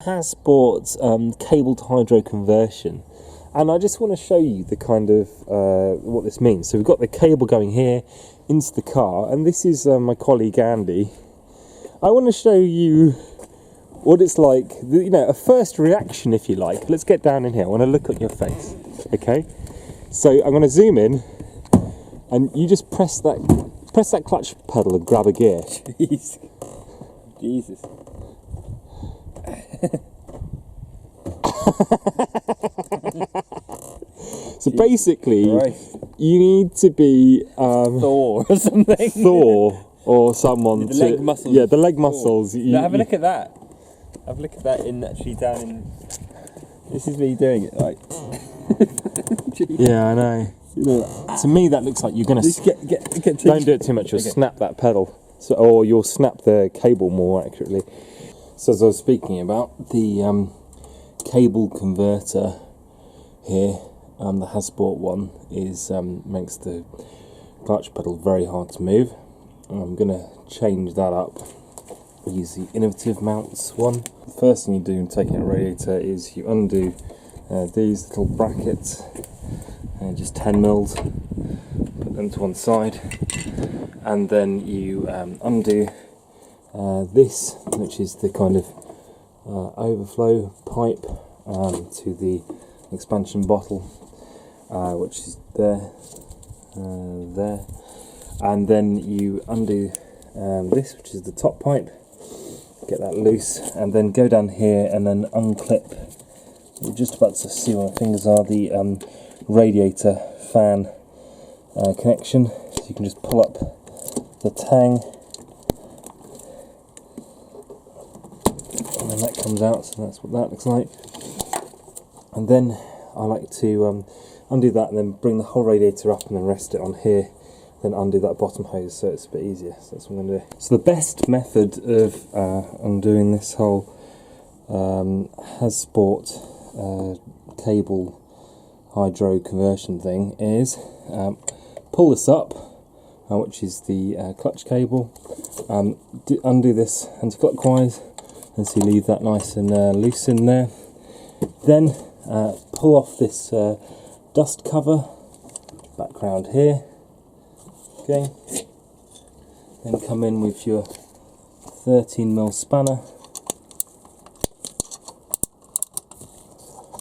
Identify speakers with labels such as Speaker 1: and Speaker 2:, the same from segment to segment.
Speaker 1: Hasbrought cable to hydro conversion, and I just want to show you the kind of what this means. So we've got the cable going here into the car, and this is my colleague Andy. I want to show you what it's like, you know, a first reaction, if you like. Let's get down in here. I want to look at your face. Okay, so I'm going to zoom in, and you just press that clutch pedal and grab a gear.
Speaker 2: Jesus.
Speaker 1: So basically,
Speaker 2: Christ.
Speaker 1: you need to be
Speaker 2: Thor or something.
Speaker 1: Thor or someone
Speaker 2: The leg muscles.
Speaker 1: Yeah, the leg muscles.
Speaker 2: Now have a look at that. Have a look at that in actually down in. This is me doing it, like.
Speaker 1: Yeah, I know.
Speaker 2: You know,
Speaker 1: To me, that looks like you're gonna.
Speaker 2: just get
Speaker 1: Don't do it too much. You'll
Speaker 2: Okay.
Speaker 1: snap that pedal, or you'll snap the cable more accurately. So as I was speaking about the cable converter here, the Hasbrought one is makes the clutch pedal very hard to move. I'm gonna change that up. Use the innovative mounts one. The first thing you do in taking a radiator is you undo these little brackets, and just 10 mils, put them to one side, and then you undo this, which is the kind of overflow pipe to the expansion bottle, which is there, and then you undo this, which is the top pipe, get that loose, and then go down here and then unclip. You're just about to see where my fingers are, the radiator fan connection, so you can just pull up the tang, and then that comes out, so that's what that looks like. And then I like to undo that and then bring the whole radiator up and then rest it on here, then undo that bottom hose, so it's a bit easier. So that's what I'm going to do. So the best method of undoing this whole Hasbrought cable hydro conversion thing is pull this up, which is the clutch cable, undo this anti-clockwise, and so you leave that nice and loose in there. Then pull off this dust cover background here. Okay, then come in with your 13mm spanner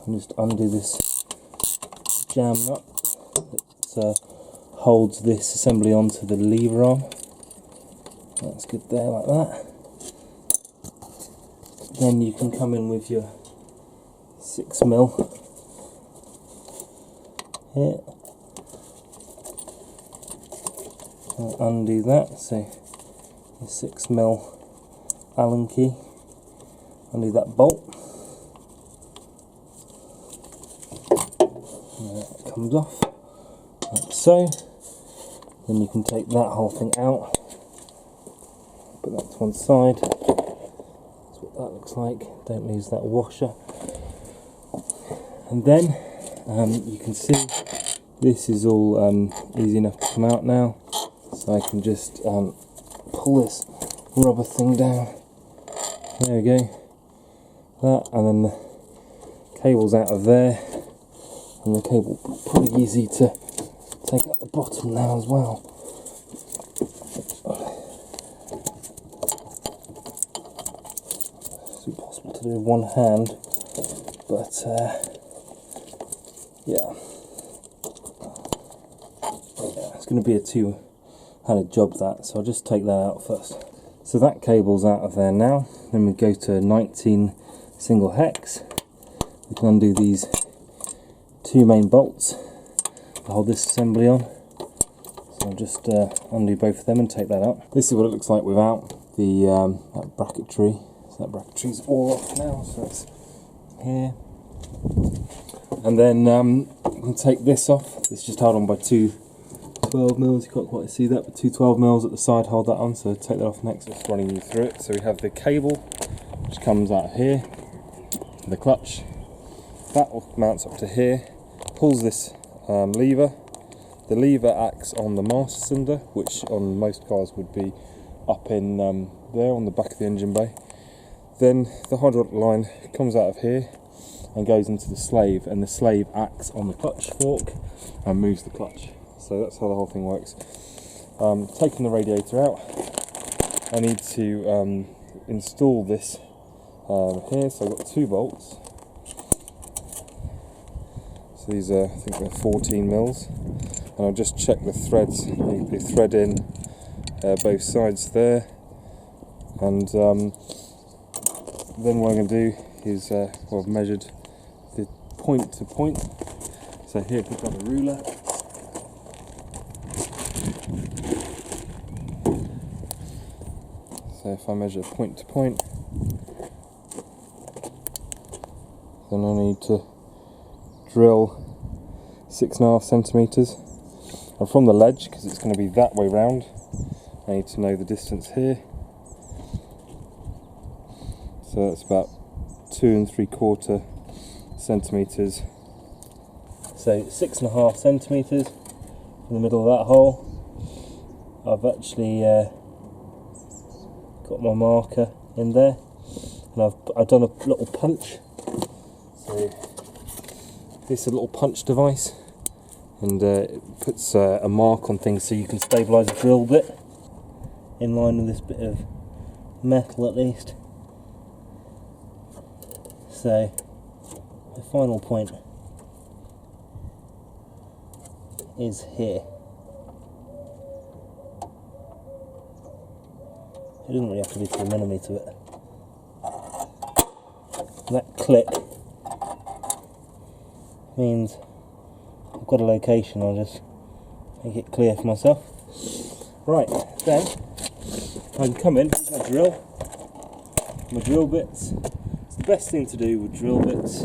Speaker 1: and just undo this jam nut that holds this assembly onto the lever arm. That's good there, like that. Then you can come in with your 6mm here. Undo that, so the 6mm Allen key, undo that bolt, and that comes off, like so. Then you can take that whole thing out, put that to one side. That's what that looks like, don't lose that washer. And then you can see this is all easy enough to come out now. So I can just pull this rubber thing down. There we go. That, and then the cable's out of there. And the cable pretty easy to take out the bottom now as well. It's impossible to do with one hand, but yeah, it's going to be a two-handed job that, so I'll just take that out first. So that cable's out of there now. Then we go to 19 single hex. We can undo these two main bolts to hold this assembly on. So I'll just undo both of them and take that out. This is what it looks like without the that bracketry. So that bracketry's all off now, so it's here. And then you can take this off. It's just held on by two 12mm, you can't quite see that, but two 12mm at the side hold that on, so take that off next. Just running you through it. So we have the cable, which comes out here, the clutch, that mounts up to here, pulls this lever. The lever acts on the master cylinder, which on most cars would be up in there on the back of the engine bay. Then the hydraulic line comes out of here and goes into the slave, and the slave acts on the clutch fork and moves the clutch. So that's how the whole thing works. Taking the radiator out, I need to install this here. So I've got 2 bolts. So these are, I think they're 14 mils, and I'll just check the threads. They thread in both sides there, and then what I'm going to do is, well, I've measured the point to point. So here, pick up a ruler. So if I measure point to point, then I need to drill 6.5 centimetres. And from the ledge, because it's going to be that way round, I need to know the distance here. So that's about 2 3/4 centimetres. So 6.5 centimetres in the middle of that hole. I've actually got my marker in there, and I've done a little punch. So this is a little punch device, and it puts a mark on things so you can stabilise the drill bit in line with this bit of metal at least. So the final point is here. It doesn't really have to be to a millimetre, but that click means I've got a location. I'll just make it clear for myself. Right, then I can come in with my drill bits. So the best thing to do with drill bits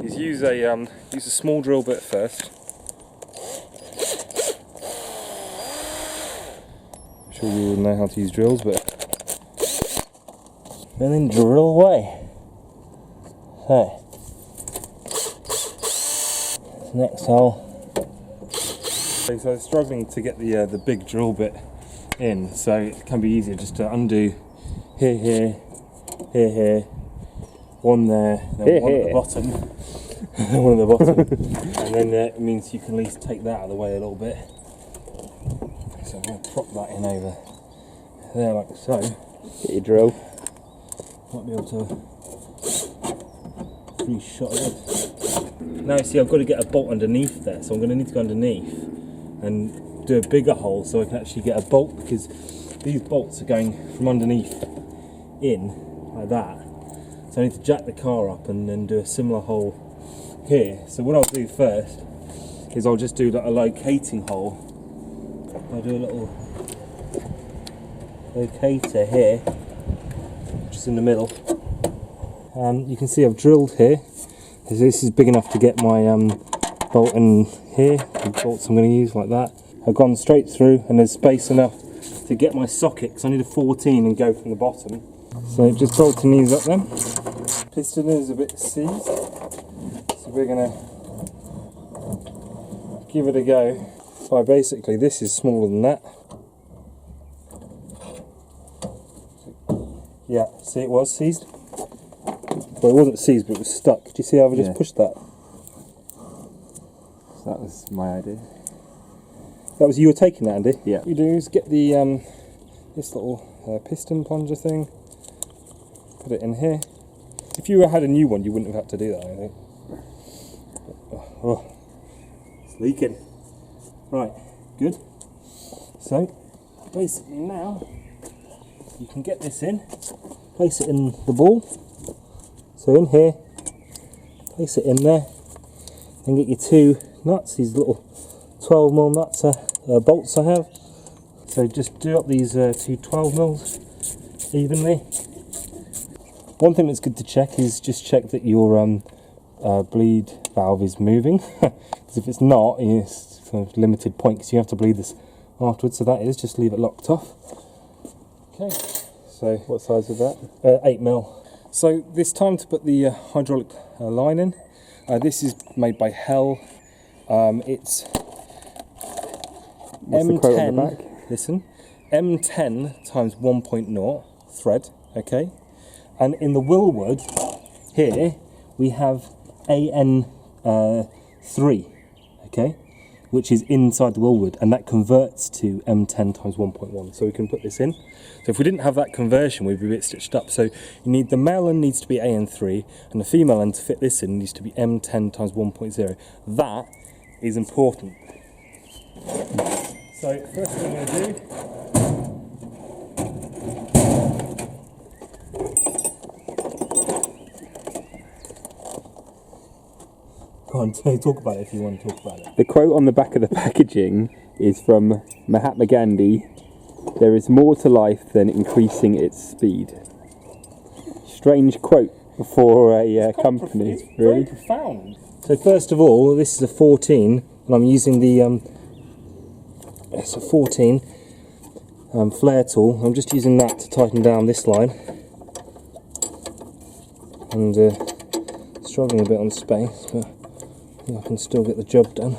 Speaker 1: is use a small drill bit first. I'm sure you all know how to use drills, but and then drill away. So next hole. So I was struggling to get the big drill bit in, so it can be easier just to undo here, one there, then one at the bottom, one at the bottom, and then it means you can at least take that out of the way a little bit. So I'm going to prop that in over there like so.
Speaker 2: Get your drill.
Speaker 1: Might be able to re-shot it. Now you see I've got to get a bolt underneath there, so I'm going to need to go underneath and do a bigger hole so I can actually get a bolt, because these bolts are going from underneath in like that. So I need to jack the car up and then do a similar hole here. So what I'll do first is I'll just do like a locating hole. I'll do a little locator here, just in the middle. You can see I've drilled here. This is big enough to get my bolt in here, the bolts I'm going to use like that. I've gone straight through, and there's space enough to get my socket, because I need a 14 and go from the bottom. So just bolting these up then. Piston is a bit seized, so we're going to give it a go. So basically this is smaller than that. Yeah, see, it was seized. Well, it wasn't seized, but it was stuck. Do you see how I just pushed that?
Speaker 2: So that was my idea.
Speaker 1: That was you were taking that, Andy?
Speaker 2: Yeah.
Speaker 1: What you do is get the this little piston plunger thing, put it in here. If you had a new one, you wouldn't have had to do that, I think. Oh, it's leaking. Right, good. So, basically now, you can get this in, place it in the ball. So in here, place it in there, and get your 2 nuts, these little 12mm nuts, bolts I have. So just do up these 2 12mm evenly. One thing that's good to check is just check that your bleed valve is moving, because if it's not, it's for a limited point, because you have to bleed this afterwards. So that is, just leave it locked off. Okay. So
Speaker 2: What size is that?
Speaker 1: 8mm. So this time to put the hydraulic line in. This is made by Hell. It's
Speaker 2: What's
Speaker 1: M10.
Speaker 2: the quote on the back?
Speaker 1: Listen, M10 times 1.0 thread. Okay. And in the Willwood, here, we have AN3, okay, which is inside the Willwood, and that converts to M10 times 1.1. So we can put this in. So if we didn't have that conversion, we'd be a bit stitched up. So you need, the male end needs to be AN3, and the female end to fit this in needs to be M10 times 1.0. That is important. So first thing I'm going to do, go on, talk about it if you want to talk about it.
Speaker 2: The quote on the back of the packaging is from Mahatma Gandhi: "There is more to life than increasing its speed." Strange quote for a company.
Speaker 1: It's very profound. So first of all, this is a 14, and I'm using the it's a 14 flare tool. I'm just using that to tighten down this line, and struggling a bit on space, but I can still get the job done.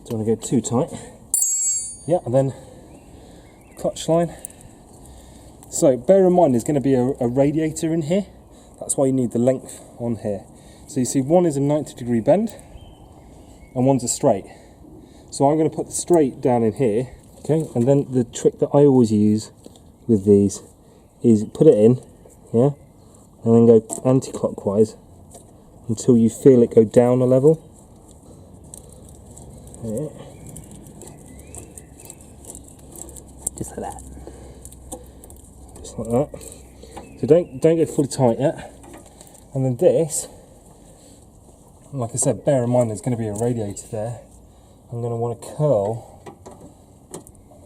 Speaker 1: Don't want to go too tight. Yeah, and then clutch line. So bear in mind there's going to be a radiator in here. That's why you need the length on here. So you see, one is a 90-degree bend and one's a straight. So I'm going to put the straight down in here. Okay, and then the trick that I always use with these is put it in, yeah, and then go anti-clockwise until you feel it go down a level. Yeah.
Speaker 2: Just like that.
Speaker 1: Just like that. So don't go fully tight yet. And then this, like I said, bear in mind there's going to be a radiator there. I'm going to want to curl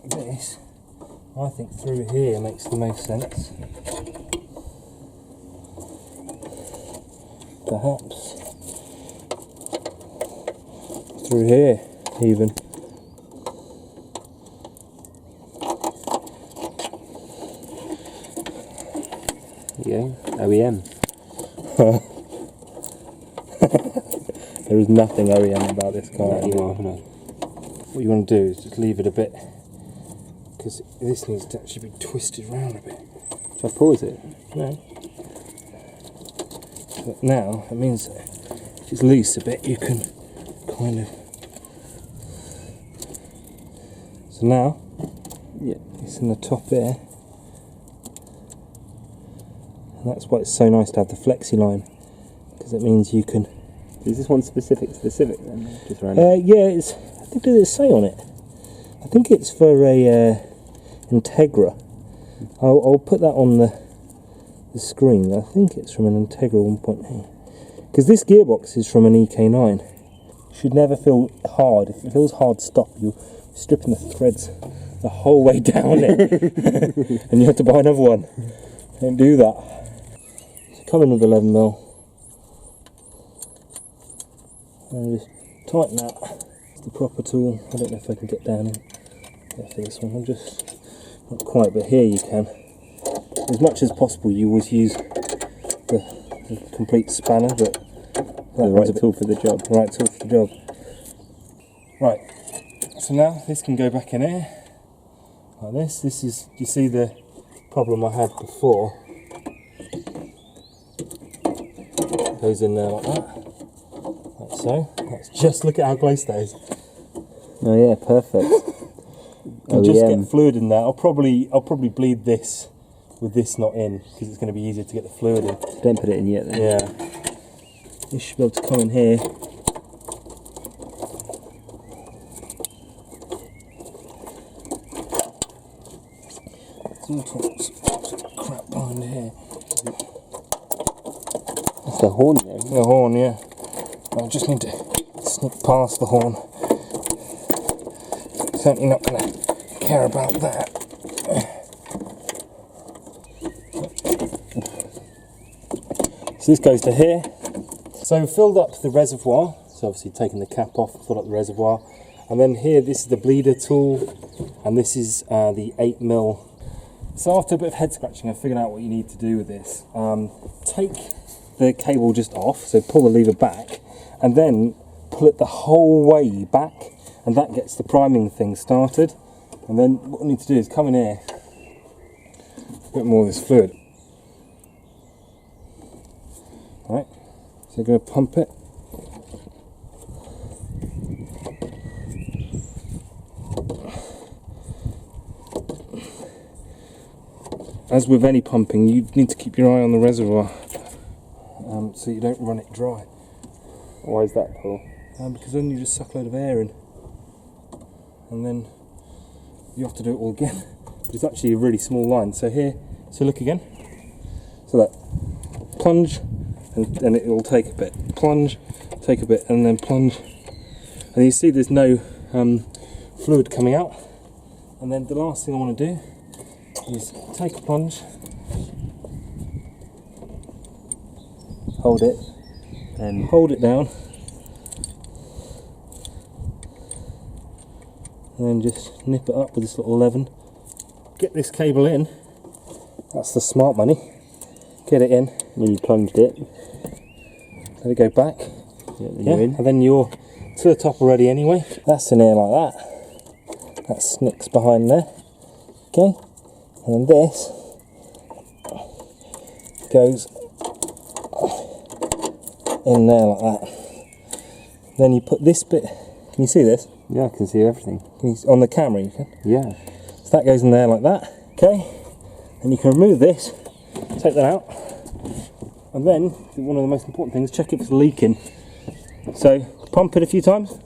Speaker 1: this, I think, through here makes the most sense. Perhaps through here even.
Speaker 2: Yeah, OEM. There is nothing OEM about this car anymore. No.
Speaker 1: What you want to do is just leave it a bit, because this needs to actually be twisted around a bit.
Speaker 2: Should I pause it?
Speaker 1: No. But now it means if it's loose a bit, you can kind of. So now,
Speaker 2: yeah,
Speaker 1: it's in the top there, and that's why it's so nice to have the flexi line, because it means you can.
Speaker 2: Is this one specific to the Civic then? Just
Speaker 1: yeah, it's. I think does it say on it? I think it's for a Integra. I'll put that on the screen. I think it's from an Integra 1.8. Because this gearbox is from an EK9. Should never feel hard. If it feels hard, stop. You're stripping the threads the whole way down it, and you have to buy another one. Don't do that. So come in with 11mm, and just tighten that. It's the proper tool. I don't know if I can get down in there for this one. I'm just not quite, but here you can. As much as possible, you always use the complete spanner, but
Speaker 2: the right tool for the job.
Speaker 1: Right tool for the job. Right. So now this can go back in here like this. This is, you see the problem I had before. It goes in there like that. Like so. Let's just look at how close that is.
Speaker 2: Oh yeah, perfect.
Speaker 1: And just get fluid in there. I'll probably bleed this with this not in, because it's going to be easier to get the fluid in.
Speaker 2: Don't put it in yet then.
Speaker 1: Yeah. This should be able to come in here. There's all sorts of crap behind here.
Speaker 2: That's the horn there.
Speaker 1: The horn, yeah. I just need to sneak past the horn. Certainly not going to care about that. So this goes to here. So filled up the reservoir. So obviously taking the cap off, filled up the reservoir. And then here, this is the bleeder tool. And this is the 8mm. So after a bit of head scratching, I figured out what you need to do with this. Take the cable just off, so pull the lever back, and then pull it the whole way back and that gets the priming thing started. And then what we need to do is come in here, a bit more of this fluid. Right, so you're going to pump it. As with any pumping, you need to keep your eye on the reservoir so you don't run it dry.
Speaker 2: Why is that, Paul?
Speaker 1: Because then you just suck a load of air in, and then you have to do it all again. But it's actually a really small line. So here, so look again. So that plunge, and it will take a bit. Plunge, take a bit, and then plunge. And you see there's no fluid coming out. And then the last thing I want to do is take a plunge, hold it, and hold it down, and then just nip it up with this little leaven. Get this cable in, that's the smart money. Get it in.
Speaker 2: When you plunged it,
Speaker 1: let it go back.
Speaker 2: Yeah,
Speaker 1: and then you're to the top already anyway. That's in here like that. That snicks behind there. Okay. And then this goes in there like that. Then you put this bit, can you see this?
Speaker 2: Yeah, I can see everything.
Speaker 1: On the camera you can?
Speaker 2: Yeah.
Speaker 1: So that goes in there like that, okay? And you can remove this, take that out, and then one of the most important things, check if it's leaking. So pump it a few times.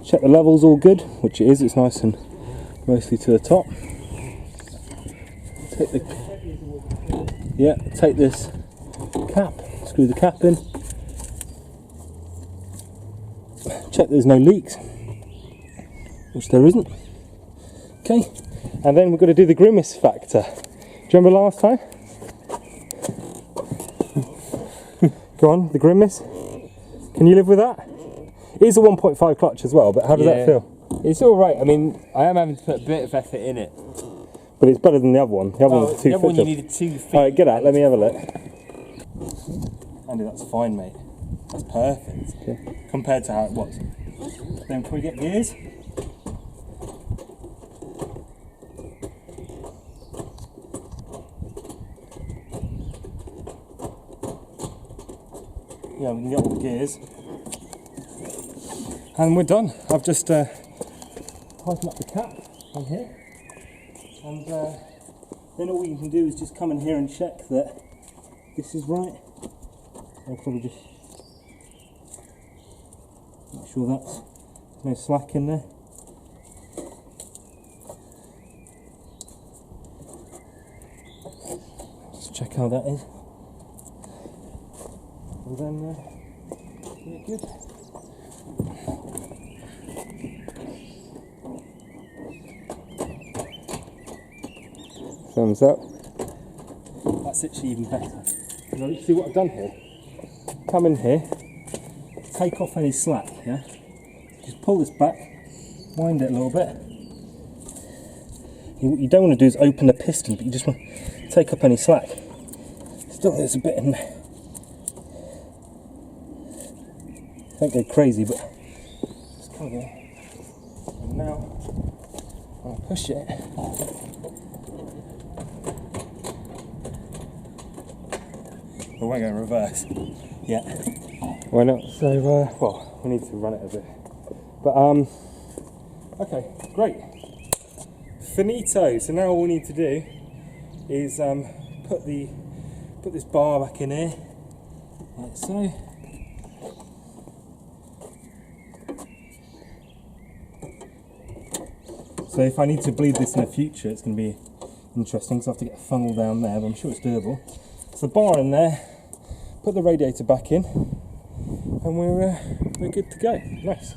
Speaker 1: Check the level's all good, which it is, it's nice and mostly to the top. Take this cap, screw the cap in. Check there's no leaks, which there isn't. Okay, and then we're going to do the grimace factor. Do you remember last time? Go on, the grimace. Can you live with that? It is a 1.5 clutch as well, but how does that feel?
Speaker 2: It's alright. I mean, I am having to put a bit of effort in it.
Speaker 1: But it's better than the other one. The other one's 2
Speaker 2: the other one
Speaker 1: foot.
Speaker 2: you needed 2 feet.
Speaker 1: Alright, get out, let me have a look. Andy, that's fine, mate. That's perfect. Okay. Compared to how it was. Then can we get gears? Yeah, we can get all the gears. And we're done. I've just tightened up the cap on here. And then all you can do is just come in here and check that this is right. I'll probably just make sure that's no slack in there. Just check how that is. And then yeah, good.
Speaker 2: Thumbs up.
Speaker 1: That's actually even better. You see what I've done here? Come in here, take off any slack, yeah? Just pull this back, wind it a little bit. What you don't want to do is open the piston, but you just want to take up any slack. Still there's a bit in there. Don't go crazy, but just come here. And now I'll push it. We won't go in reverse. Yeah.
Speaker 2: Why not?
Speaker 1: So, well, we need to run it a bit. But, okay, great. Finito. So now all we need to do is put this bar back in here, like so. So if I need to bleed this in the future, it's going to be interesting because I have to get a funnel down there, but I'm sure it's doable. So the bar in there, put the radiator back in, and we're good to go. Nice.